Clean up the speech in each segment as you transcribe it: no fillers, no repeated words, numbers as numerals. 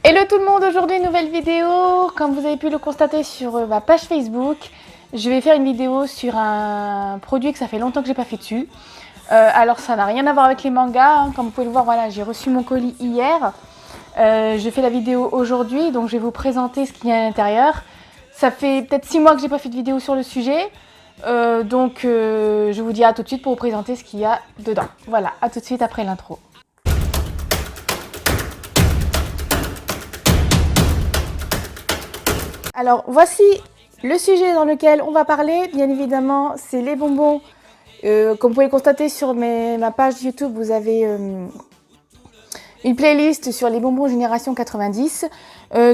Hello tout le monde, aujourd'hui nouvelle vidéo. Comme vous avez pu le constater sur ma page Facebook, je vais faire une vidéo sur un produit que ça fait longtemps que j'ai pas fait dessus. Alors ça n'a rien à voir avec les mangas, hein. Comme vous pouvez le voir, voilà, j'ai reçu mon colis hier. Je fais la vidéo aujourd'hui, donc je vais vous présenter ce qu'il y a à l'intérieur. Ça fait peut-être 6 mois que j'ai pas fait de vidéo sur le sujet. Je vous dis à tout de suite pour vous présenter ce qu'il y a dedans. Voilà, à tout de suite après l'intro. Alors voici le sujet dans lequel on va parler. Bien évidemment, c'est les bonbons. Comme vous pouvez le constater sur ma page YouTube, vous avez une playlist sur les bonbons Génération 90.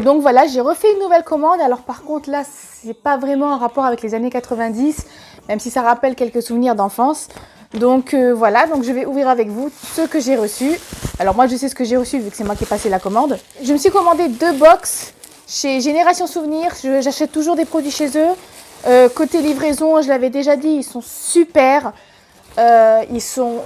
Donc voilà, j'ai refait une nouvelle commande. Alors par contre là, c'est pas vraiment en rapport avec les années 90, même si ça rappelle quelques souvenirs d'enfance. Donc voilà, donc je vais ouvrir avec vous ce que j'ai reçu. Alors moi je sais ce que j'ai reçu vu que c'est moi qui ai passé la commande. Je me suis commandé 2 box chez Génération Souvenir. J'achète toujours des produits chez eux. Côté livraison, je l'avais déjà dit, ils sont super. Ils sont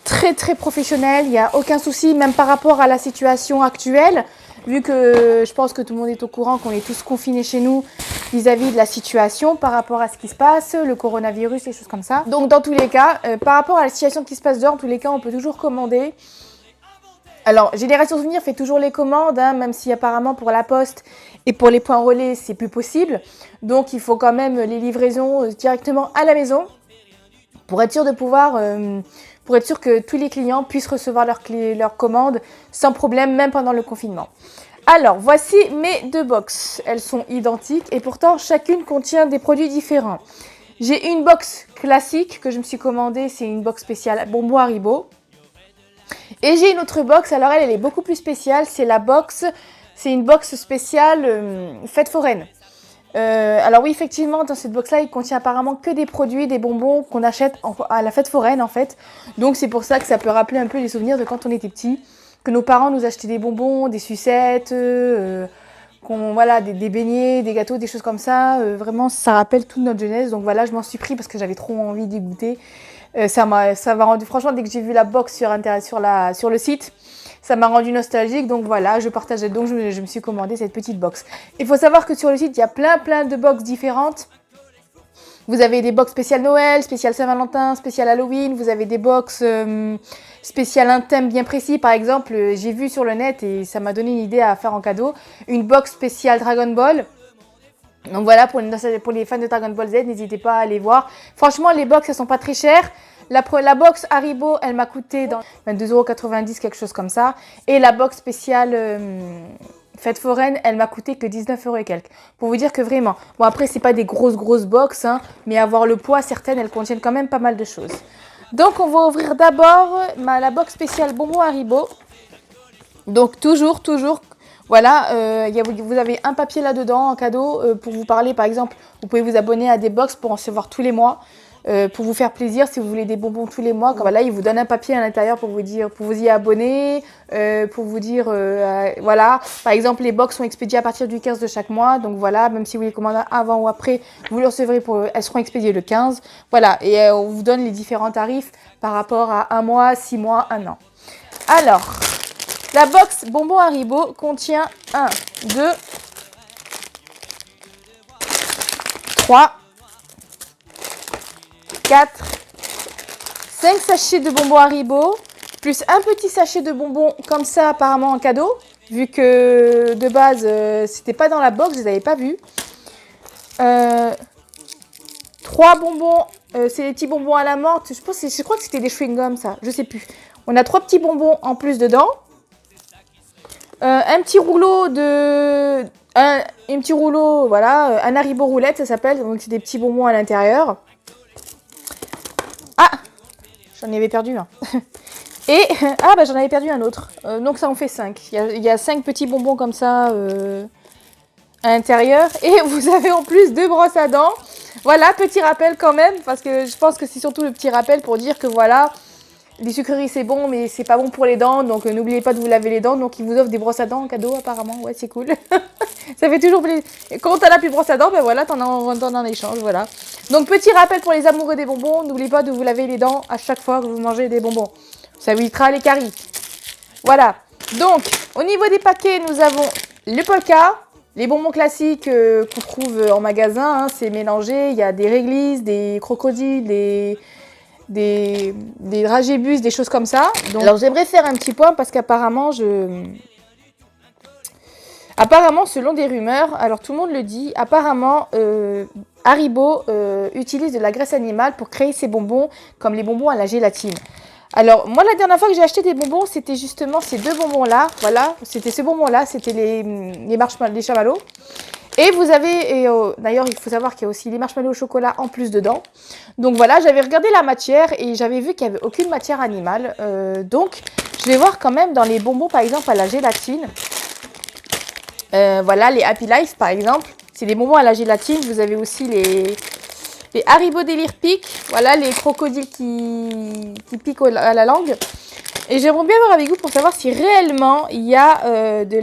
très très professionnels, il n'y a aucun souci, même par rapport à la situation actuelle, vu que je pense que tout le monde est au courant qu'on est tous confinés chez nous vis-à-vis de la situation par rapport à ce qui se passe, le coronavirus, les choses comme ça. Donc dans tous les cas, par rapport à la situation qui se passe dehors, en tous les cas, on peut toujours commander. Alors, Génération Souvenir fait toujours les commandes, hein, même si apparemment pour la poste et pour les points relais, c'est plus possible. Donc il faut quand même les livraisons directement à la maison pour être sûr de pouvoir... pour être sûr que tous les clients puissent recevoir leurs commandes sans problème, même pendant le confinement. Alors, voici mes 2 box. Elles sont identiques et pourtant, chacune contient des produits différents. J'ai une box classique que je me suis commandée, c'est une box spéciale bonbons Haribo. Et j'ai une autre box, alors elle est beaucoup plus spéciale, c'est une box spéciale fête foraine. Alors oui, effectivement, dans cette box-là, il contient apparemment que des produits, des bonbons qu'on achète à la fête foraine, en fait. Donc c'est pour ça que ça peut rappeler un peu les souvenirs de quand on était petits, que nos parents nous achetaient des bonbons, des sucettes, voilà, des beignets, des gâteaux, des choses comme ça. Vraiment, ça rappelle toute notre jeunesse. Donc voilà, je m'en suis pris parce que j'avais trop envie d'y goûter. Ça m'a rendu, franchement, dès que j'ai vu la box sur le site, ça m'a rendu nostalgique, donc voilà, je partageais, donc je me suis commandé cette petite box. Il faut savoir que sur le site, il y a plein de box différentes. Vous avez des box spéciales Noël, spéciales Saint-Valentin, spéciales Halloween, vous avez des box spéciales un thème bien précis. Par exemple, j'ai vu sur le net et ça m'a donné une idée à faire en cadeau, une box spéciale Dragon Ball. Donc voilà, pour les fans de Dragon Ball Z, n'hésitez pas à aller voir. Franchement, les box, elles sont pas très chères. La box Haribo, elle m'a coûté dans 22,90 €, quelque chose comme ça. Et la box spéciale fête foraine, elle m'a coûté que 19 € et quelques. Pour vous dire que vraiment, bon après, c'est pas des grosses box, hein, mais avoir le poids, certaines, elles contiennent quand même pas mal de choses. Donc on va ouvrir d'abord la box spéciale bonbons Haribo. Donc toujours, voilà, vous avez un papier là-dedans en cadeau pour vous parler. Par exemple, vous pouvez vous abonner à des box pour en recevoir tous les mois. Pour vous faire plaisir, si vous voulez des bonbons tous les mois, comme voilà, il vous donne un papier à l'intérieur pour vous dire, pour vous y abonner, pour vous dire, voilà, par exemple, les box sont expédiées à partir du 15 de chaque mois, donc voilà, même si vous les commandez avant ou après, vous les recevrez elles seront expédiées le 15, voilà, et on vous donne les différents tarifs par rapport à 1 mois, 6 mois, 1 an. Alors, la box bonbons Haribo contient 1, 2, 3, 4, 5 sachets de bonbons Haribo, plus un petit sachet de bonbons comme ça apparemment en cadeau, vu que de base c'était pas dans la box, je les avais pas vus. 3 bonbons, c'est des petits bonbons à la menthe, je crois que c'était des chewing-gums ça, je sais plus. On a 3 petits bonbons en plus dedans. Un petit rouleau voilà, un Haribo roulette ça s'appelle, donc c'est des petits bonbons à l'intérieur. Ah, j'en avais perdu un. Et, j'en avais perdu un autre. Donc ça en fait 5. Il y a 5 petits bonbons comme ça à l'intérieur. Et vous avez en plus 2 brosses à dents. Voilà, petit rappel quand même, parce que je pense que c'est surtout le petit rappel pour dire que voilà, les sucreries c'est bon, mais c'est pas bon pour les dents. Donc n'oubliez pas de vous laver les dents. Donc ils vous offrent des brosses à dents en cadeau apparemment. Ouais, c'est cool. Ça fait toujours plaisir. Quand t'as la plus brosse à dents, ben voilà, t'en as en échange, voilà. Donc petit rappel pour les amoureux des bonbons, n'oubliez pas de vous laver les dents à chaque fois que vous mangez des bonbons. Ça évitera les caries. Voilà. Donc, au niveau des paquets, nous avons le Polka, les bonbons classiques qu'on trouve en magasin. Hein, c'est mélangé, il y a des réglisses, des crocodiles, des dragébus, des choses comme ça. Donc, alors, j'aimerais faire un petit point parce qu'apparemment, apparemment, selon des rumeurs, alors tout le monde le dit, apparemment, Haribo utilise de la graisse animale pour créer ses bonbons, comme les bonbons à la gélatine. Alors, moi, la dernière fois que j'ai acheté des bonbons, c'était justement ces deux bonbons-là. Voilà, c'était ce bonbon-là, c'était les chamallows. Et vous avez, d'ailleurs, il faut savoir qu'il y a aussi les marshmallows au chocolat en plus dedans. Donc voilà, j'avais regardé la matière et j'avais vu qu'il n'y avait aucune matière animale. Donc, je vais voir quand même dans les bonbons, par exemple, à la gélatine. Voilà, les Happy Life, par exemple. C'est des bonbons à la gélatine. Vous avez aussi les Haribo Délire Pique, voilà, les crocodiles qui piquent à la langue. Et j'aimerais bien voir avec vous pour savoir si réellement il y a de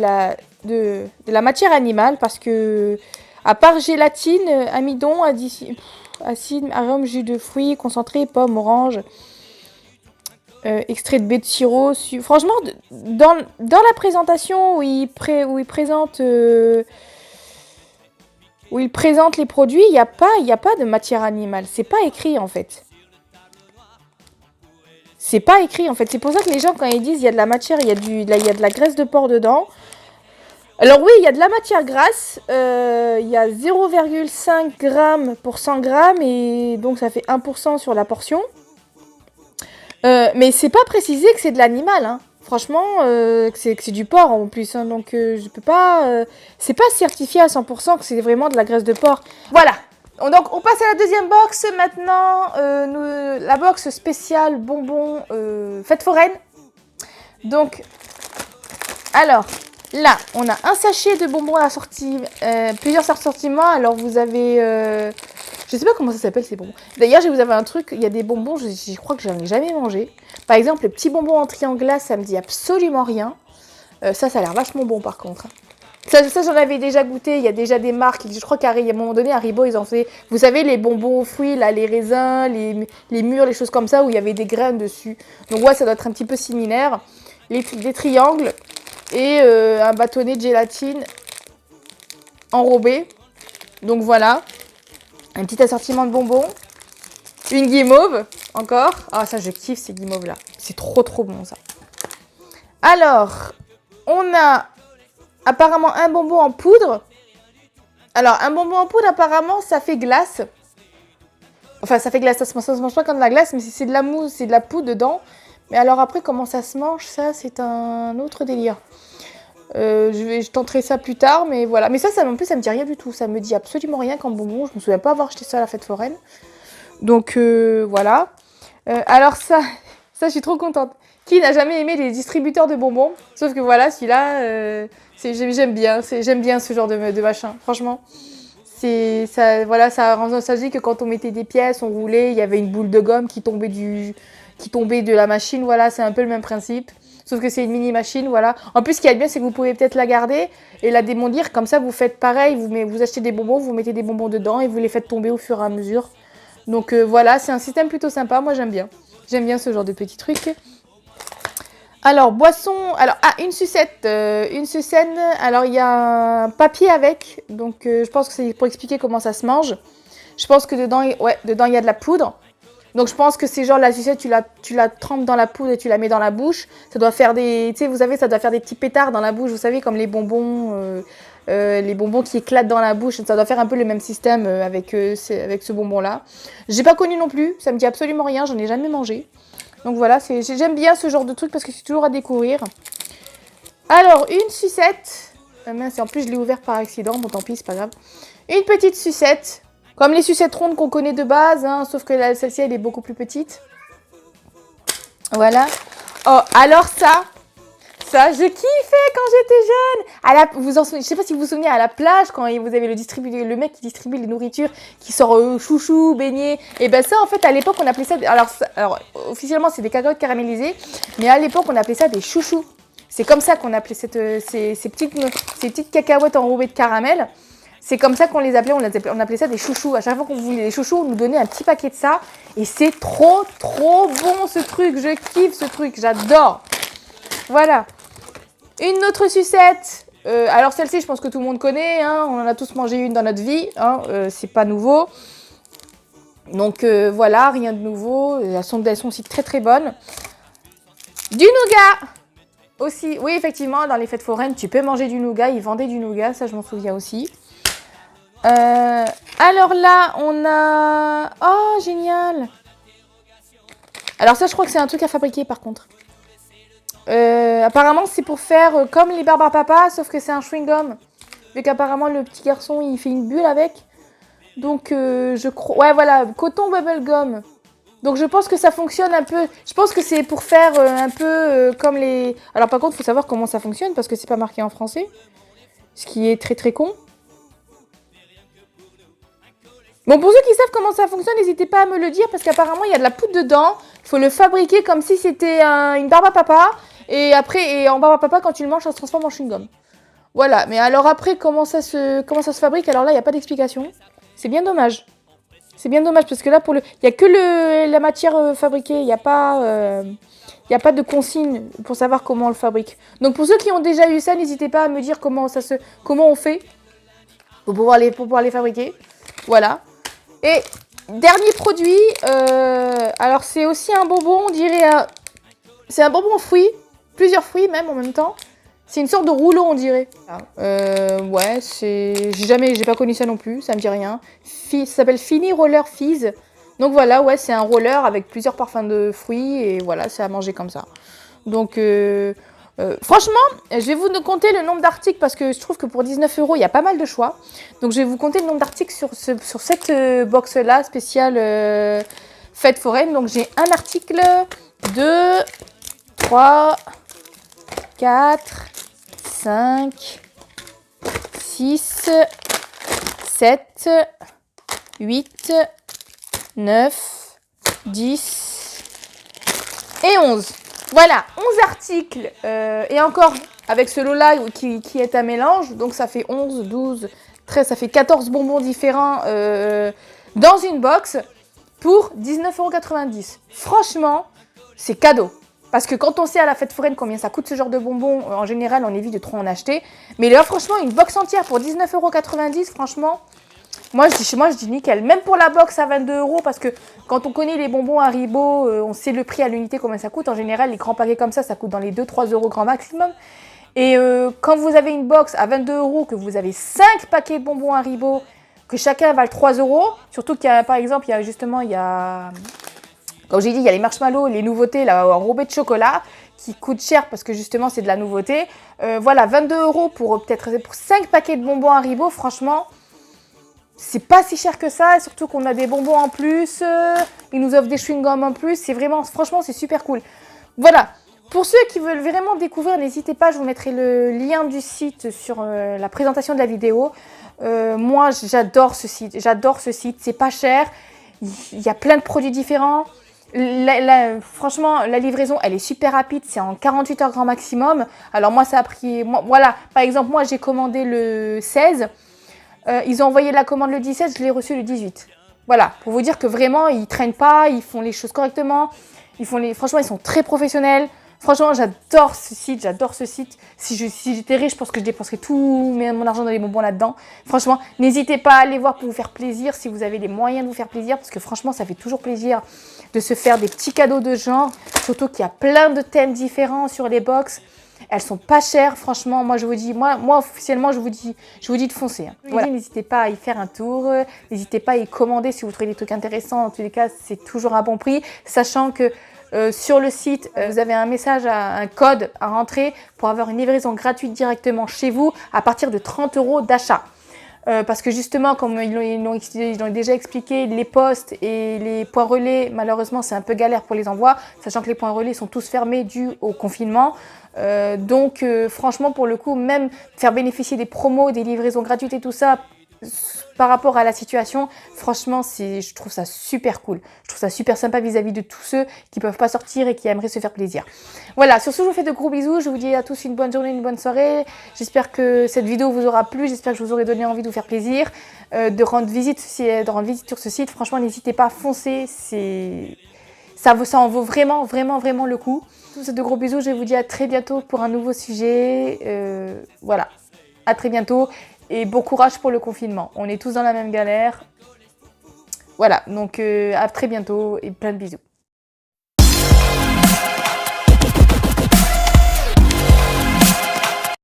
la matière animale, parce que, à part gélatine, amidon, acide, arôme, jus de fruits, concentré, pomme, orange, extrait de baie de sirop. Franchement, dans la présentation où il présente... où il présente les produits, il n'y a pas de matière animale. C'est pas écrit, en fait. C'est pas écrit, en fait. C'est pour ça que les gens, quand ils disent il y a de la matière, il y a de la graisse de porc dedans. Alors oui, il y a de la matière grasse. Il y a 0,5 g pour 100 grammes. Et donc, ça fait 1% sur la portion. Mais c'est pas précisé que c'est de l'animal, hein. Franchement, que c'est du porc en plus, hein, donc je peux pas... c'est pas certifié à 100% que c'est vraiment de la graisse de porc. Voilà, donc on passe à la deuxième box maintenant, la box spéciale bonbons fête foraine. Donc, alors, là, on a un sachet de bonbons assortis, plusieurs assortiments. Alors vous avez... je sais pas comment ça s'appelle ces bonbons. D'ailleurs, je vais vous avoir un truc, il y a des bonbons, je crois que j'en ai jamais mangé. Par exemple, le petit bonbon en triangle glace, ça me dit absolument rien. Ça a l'air vachement bon par contre. Ça j'en avais déjà goûté, il y a déjà des marques. Je crois qu'à un moment donné, Haribo, ils ont fait, vous savez, les bonbons aux fruits, là, les raisins, les mûres, les choses comme ça, où il y avait des graines dessus. Donc ouais, ça doit être un petit peu similaire. Des triangles et un bâtonnet de gélatine enrobé. Donc voilà. Un petit assortiment de bonbons. Une guimauve, encore. Ah, ça, je kiffe ces guimauves-là. C'est trop, trop bon, ça. Alors, on a apparemment un bonbon en poudre. Alors, un bonbon en poudre, apparemment, ça fait glace. Enfin, ça fait glace. Ça se mange pas comme de la glace, mais c'est de la mousse, c'est de la poudre dedans. Mais alors après, comment ça se mange, ça, c'est un autre délire. Je tenterai ça plus tard, mais voilà. Mais ça non plus, ça me dit rien du tout. Ça me dit absolument rien comme bonbon. Je me souviens pas avoir acheté ça à la fête foraine. Donc voilà. Alors ça, je suis trop contente. Qui n'a jamais aimé les distributeurs de bonbons? Sauf que voilà, celui-là, j'aime bien. J'aime bien ce genre de machin. Franchement, voilà, ça rend nostalgique que quand on mettait des pièces, on roulait, il y avait une boule de gomme qui tombait de la machine. Voilà, c'est un peu le même principe. Sauf que c'est une mini machine, voilà. En plus, ce qui est bien, c'est que vous pouvez peut-être la garder et la démolir. Comme ça, vous faites pareil. Vous achetez des bonbons, vous mettez des bonbons dedans et vous les faites tomber au fur et à mesure. Donc voilà, c'est un système plutôt sympa. Moi, j'aime bien. J'aime bien ce genre de petits trucs. Alors, boisson. Alors, une sucette. Une sucette. Alors, il y a un papier avec. Donc, je pense que c'est pour expliquer comment ça se mange. Je pense que dedans, dedans, il y a de la poudre. Donc je pense que c'est genre la sucette, tu la trempes dans la poudre et tu la mets dans la bouche. Ça doit faire des, tu sais, vous savez, ça doit faire des petits pétards dans la bouche, vous savez, comme les bonbons qui éclatent dans la bouche. Ça doit faire un peu le même système avec ce bonbon-là. J'ai pas connu non plus, ça me dit absolument rien, j'en ai jamais mangé. Donc voilà, j'aime bien ce genre de truc parce que c'est toujours à découvrir. Alors, une sucette. Mince, en plus je l'ai ouvert par accident, bon tant pis, c'est pas grave. Une petite sucette. Comme les sucettes rondes qu'on connaît de base, hein, sauf que celle-ci, elle est beaucoup plus petite. Voilà. Oh, alors ça, je kiffais quand j'étais jeune. Je sais pas si vous vous souvenez, à la plage, quand vous avez le mec qui distribue les nourritures, qui sort chouchou, beignet. Et ben ça, en fait, à l'époque, on appelait ça... Alors officiellement, c'est des cacahuètes caramélisées, mais à l'époque, on appelait ça des chouchous. C'est comme ça qu'on appelait ces petites cacahuètes enrobées de caramel. C'est comme ça qu'on les appelait, on appelait ça des chouchous. À chaque fois qu'on voulait des chouchous, on nous donnait un petit paquet de ça. Et c'est trop, trop bon ce truc. Je kiffe ce truc, j'adore. Voilà. Une autre sucette. Alors celle-ci, je pense que tout le monde connaît. Hein, on en a tous mangé une dans notre vie. Hein, c'est pas nouveau. Donc voilà, rien de nouveau. Elles sont aussi très très bonnes. Du nougat aussi. Oui, effectivement, dans les fêtes foraines, tu peux manger du nougat. Ils vendaient du nougat, ça je m'en souviens aussi. Alors là, on a... Oh, génial! Alors ça, je crois que c'est un truc à fabriquer par contre. Apparemment, c'est pour faire comme les Barbar Papa, sauf que c'est un chewing-gum. Vu qu'apparemment, le petit garçon, il fait une bulle avec. Donc, je crois... Ouais, voilà, coton bubblegum. Donc, je pense que ça fonctionne un peu... Je pense que c'est pour faire un peu comme les... Alors, par contre, il faut savoir comment ça fonctionne, parce que c'est pas marqué en français. Ce qui est très, très con. Bon, pour ceux qui savent comment ça fonctionne, n'hésitez pas à me le dire, parce qu'apparemment, il y a de la poudre dedans. Il faut le fabriquer comme si c'était une barbe à papa. Et après, en barbe à papa, quand tu le manges, ça se transforme en chewing-gum. Voilà, mais alors après, comment ça se fabrique? Alors là, il n'y a pas d'explication. C'est bien dommage. C'est bien dommage, parce que là, il n'y a que la matière fabriquée. Il n'y a pas de consigne pour savoir comment on le fabrique. Donc pour ceux qui ont déjà eu ça, n'hésitez pas à me dire comment on fait pour pouvoir les fabriquer. Voilà. Et dernier produit, alors c'est aussi un bonbon, on dirait, c'est un bonbon fruit, plusieurs fruits même en même temps. C'est une sorte de rouleau, on dirait. Ouais, j'ai pas connu ça non plus, ça me dit rien. Ça s'appelle Fini Roller Fizz. Donc voilà, ouais, c'est un roller avec plusieurs parfums de fruits et voilà, c'est à manger comme ça. Donc franchement, je vais vous compter le nombre d'articles parce que je trouve que pour 19 €, il y a pas mal de choix. Donc je vais vous compter le nombre d'articles sur cette box-là, spéciale fête foraine. Donc j'ai un article, 2, 3, 4, 5, 6, 7, 8, 9, 10 et 11. Voilà, 11 articles, et encore, avec ce lot-là qui est un mélange, donc ça fait 11, 12, 13, ça fait 14 bonbons différents dans une box pour 19,90 €. Franchement, c'est cadeau. Parce que quand on sait à la fête foraine combien ça coûte ce genre de bonbons, en général, on évite de trop en acheter. Mais là, franchement, une box entière pour 19,90 €, franchement... Moi, je dis nickel. Même pour la box à 22 €, parce que quand on connaît les bonbons Haribo, on sait le prix à l'unité, combien ça coûte. En général, les grands paquets comme ça coûte dans les 2-3 € grand maximum. Et quand vous avez une box à 22 €, que vous avez 5 paquets de bonbons Haribo, que chacun valent 3 €, surtout qu'il y a, par exemple, comme j'ai dit, il y a les marshmallows, les nouveautés là, enrobées de chocolat, qui coûtent cher parce que justement, c'est de la nouveauté. Voilà, 22 € pour 5 paquets de bonbons Haribo, franchement... C'est pas si cher que ça, surtout qu'on a des bonbons en plus, ils nous offrent des chewing-gums en plus, c'est vraiment, franchement, c'est super cool. Voilà, pour ceux qui veulent vraiment découvrir, n'hésitez pas, je vous mettrai le lien du site sur la présentation de la vidéo. Moi, j'adore ce site, c'est pas cher, il y a plein de produits différents. Franchement, la livraison, elle est super rapide, c'est en 48 heures grand maximum. Alors moi, ça a pris, voilà, par exemple, moi, j'ai commandé le 16. Ils ont envoyé la commande le 17, je l'ai reçu le 18. Voilà, pour vous dire que vraiment, ils ne traînent pas, ils font les choses correctement. Franchement, ils sont très professionnels. Franchement, j'adore ce site, Si j'étais riche, je pense que je dépenserais tout mon argent dans les bonbons là-dedans. Franchement, n'hésitez pas à aller voir pour vous faire plaisir, si vous avez les moyens de vous faire plaisir. Parce que franchement, ça fait toujours plaisir de se faire des petits cadeaux de genre. Surtout qu'il y a plein de thèmes différents sur les box. Elles sont pas chères, franchement, moi je vous dis, moi officiellement je vous dis de foncer. Hein. Voilà. N'hésitez pas à y faire un tour, n'hésitez pas à y commander si vous trouvez des trucs intéressants. En tous les cas, c'est toujours un bon prix, sachant que sur le site, vous avez un message, un code à rentrer pour avoir une livraison gratuite directement chez vous à partir de 30 € d'achat. Parce que justement, comme ils l'ont déjà expliqué, les postes et les points relais, malheureusement, c'est un peu galère pour les envois, sachant que les points relais sont tous fermés dû au confinement. Donc, franchement, pour le coup, même faire bénéficier des promos, des livraisons gratuites et tout ça, par rapport à la situation, franchement, je trouve ça super cool. Je trouve ça super sympa vis-à-vis de tous ceux qui peuvent pas sortir et qui aimeraient se faire plaisir. Voilà, sur ce, je vous fais de gros bisous. Je vous dis à tous une bonne journée, une bonne soirée. J'espère que cette vidéo vous aura plu. J'espère que je vous aurai donné envie de vous faire plaisir, de rendre visite sur ce site. Franchement, n'hésitez pas à foncer. ça en vaut vraiment, vraiment, vraiment le coup. Tous ces de gros bisous, je vous dis à très bientôt pour un nouveau sujet. Voilà, à très bientôt et bon courage pour le confinement. On est tous dans la même galère. Voilà, donc à très bientôt et plein de bisous.